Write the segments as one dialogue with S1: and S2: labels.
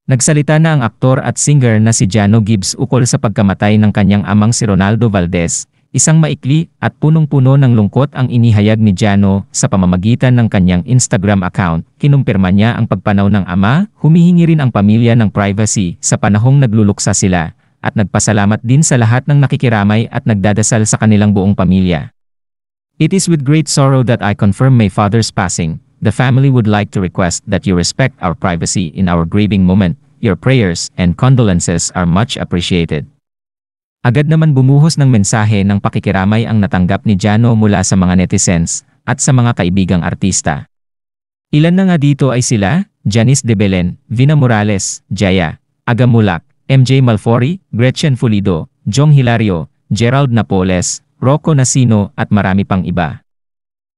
S1: Nagsalita na ang aktor at singer na si Jano Gibbs ukol sa pagkamatay ng kanyang amang si Ronaldo Valdez. Isang maikli at punong-puno ng lungkot ang inihayag ni Jano sa pamamagitan ng kanyang Instagram account. Kinumpirma niya ang pagpanaw ng ama, humihingi rin ang pamilya ng privacy sa panahong nagluluksa sila, at nagpasalamat din sa lahat ng nakikiramay at nagdadasal sa kanilang buong pamilya. It is with great sorrow that I confirm my father's passing. The family would like to request that you respect our privacy in our grieving moment. Your prayers and condolences are much appreciated. Agad naman bumuhos ng mensahe ng pakikiramay ang natanggap ni Jano mula sa mga netizens at sa mga kaibigang artista. Ilan na nga dito ay sila, Janice de Belen, Vina Morales, Jaya Agamulak, MJ Malfori, Gretchen Fulido, Jong Hilario, Gerald Napoles, Rocco Nasino at marami pang iba.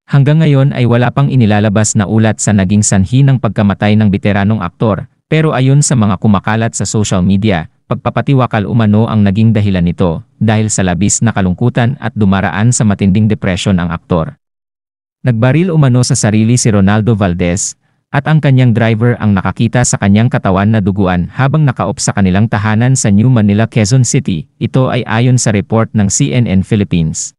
S1: Hanggang ngayon ay wala pang inilalabas na ulat sa naging sanhi ng pagkamatay ng beteranong aktor, pero ayon sa mga kumakalat sa social media, pagpapatiwakal umano ang naging dahilan nito dahil sa labis na kalungkutan at dumaraan sa matinding depresyon ang aktor. Nagbaril umano sa sarili si Ronaldo Valdez at ang kanyang driver ang nakakita sa kanyang katawan na duguan habang nakaop sa kanilang tahanan sa New Manila, Quezon City. Ito ay ayon sa report ng CNN Philippines.